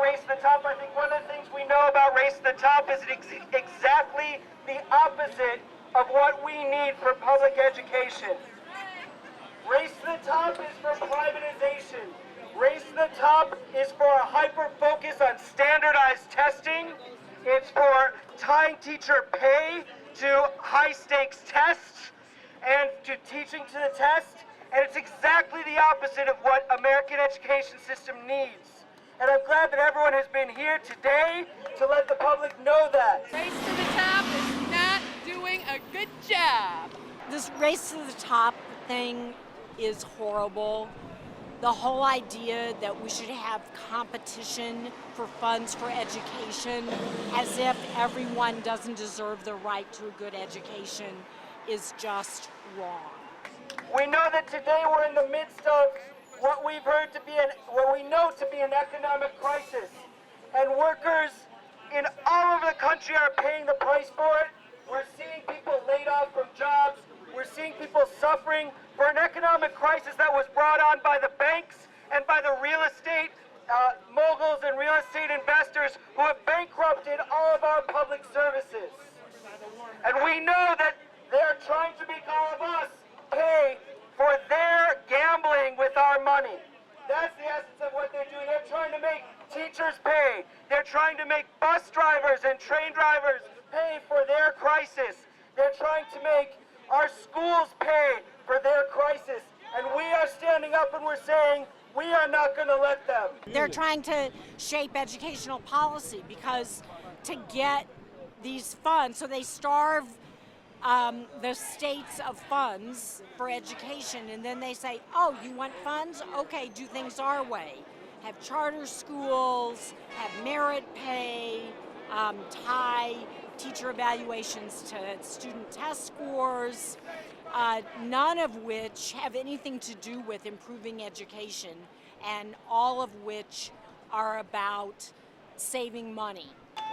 Race to the Top, I think one of the things we know about Race to the Top is exactly the opposite of what we need for public education. Race to the Top is for privatization. Race to the Top is for a hyper-focus on standardized testing. It's for tying teacher pay to high-stakes tests and to teaching to the test. And it's exactly the opposite of what American education system needs. And I'm glad that everyone has been here today to let the public know that. Race to the Top is not doing a good job. This Race to the Top thing is horrible. The whole idea that we should have competition for funds for education as if everyone doesn't deserve the right to a good education is just wrong. We know that today we're in the midst of what we've heard to be what we know to be an economic crisis, and workers in all over the country are paying the price for it. We're seeing people laid off from jobs. We're seeing people suffering for an economic crisis that was brought on by the banks and by the real estate moguls and real estate investors who have bankrupted all of our public services. And we know that they're trying to make all of us pay for their gambling with our money. That's the essence of what they're doing. They're trying to make teachers pay. They're trying to make bus drivers and train drivers pay for their crisis. They're trying to make our schools pay for their crisis. And we are standing up and we're saying, we are not going to let them. They're trying to shape educational policy because to get these funds, so they starve the states of funds for education, and then they say, oh, you want funds? Okay, do things our way. Have charter schools, have merit pay, tie teacher evaluations to student test scores, none of which have anything to do with improving education, and all of which are about saving money.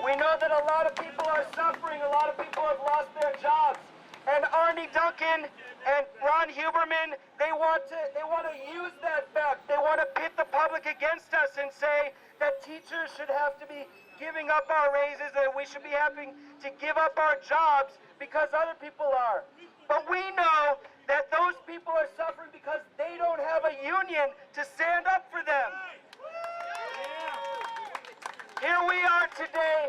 We know that a lot of people are suffering, a lot of people have lost their jobs. And Arnie Duncan and Ron Huberman, they want to use that fact. They want to pit the public against us and say that teachers should have to be giving up our raises, that we should be having to give up our jobs because other people are. But we know that those people are suffering because they don't have a union to stand up for them. Here we are today.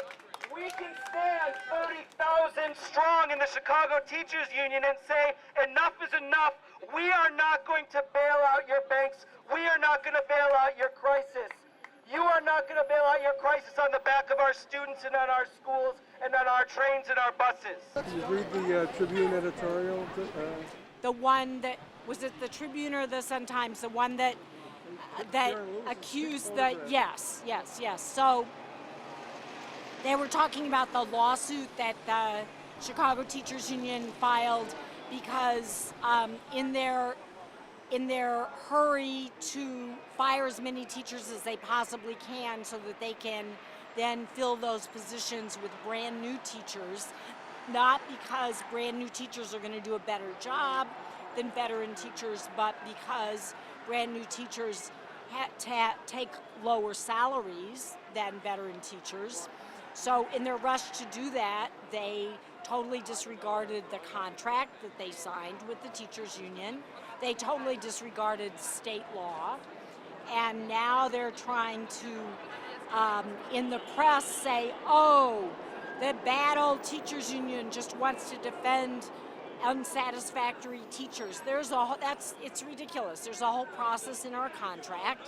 We can stand 30,000 strong in the Chicago Teachers Union and say, enough is enough. We are not going to bail out your banks. We are not going to bail out your crisis. You are not going to bail out your crisis on the back of our students and on our schools and on our trains and our buses. Did you read the Tribune editorial? The one that, was it the Tribune or the Sun-Times? The one that accused the, yes. So they were talking about the lawsuit that the Chicago Teachers Union filed because in their hurry to fire as many teachers as they possibly can so that they can then fill those positions with brand new teachers, not because brand new teachers are going to do a better job than veteran teachers, but because brand new teachers take lower salaries than veteran teachers. So in their rush to do that, they totally disregarded the contract that they signed with the teachers union. They totally disregarded state law. And now they're trying to, in the press, say, oh, the bad old teachers union just wants to defend unsatisfactory teachers. It's ridiculous. There's a whole process in our contract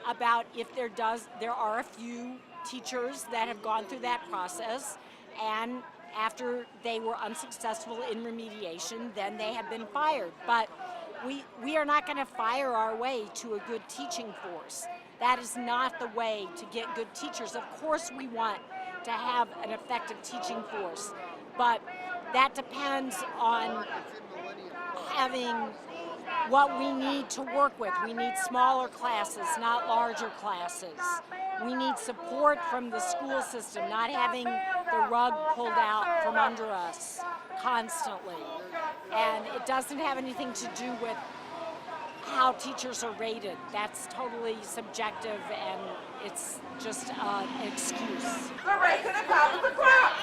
about if there are a few teachers that have gone through that process, and after they were unsuccessful in remediation, then they have been fired. But we are not going to fire our way to a good teaching force. That is not the way to get good teachers. Of course we want to have an effective teaching force, but that depends on having what we need to work with. We need smaller classes, not larger classes. We need support from the school system, not having the rug pulled out from under us constantly. And it doesn't have anything to do with how teachers are rated. That's totally subjective, and it's just an excuse. The race to the top of the crop.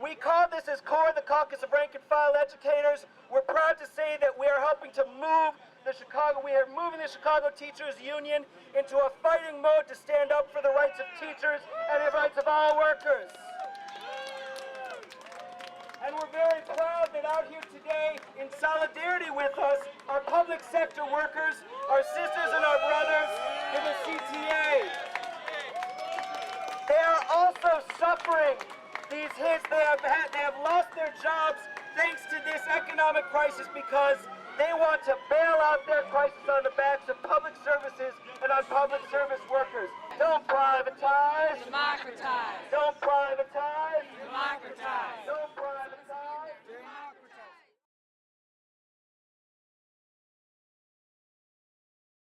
We call this as CORE, the Caucus of Rank and File Educators. We're proud to say that we are helping to move we are moving the Chicago Teachers Union into a fighting mode to stand up for the rights of teachers and the rights of all workers. And we're very proud that out here today, in solidarity with us, our public sector workers, our sisters and our brothers in the CTA. They are also suffering these hits. They have lost their jobs thanks to this economic crisis because they want to bail out their crisis on the backs of public services and on public service workers. Don't privatize. Democratize. Don't privatize.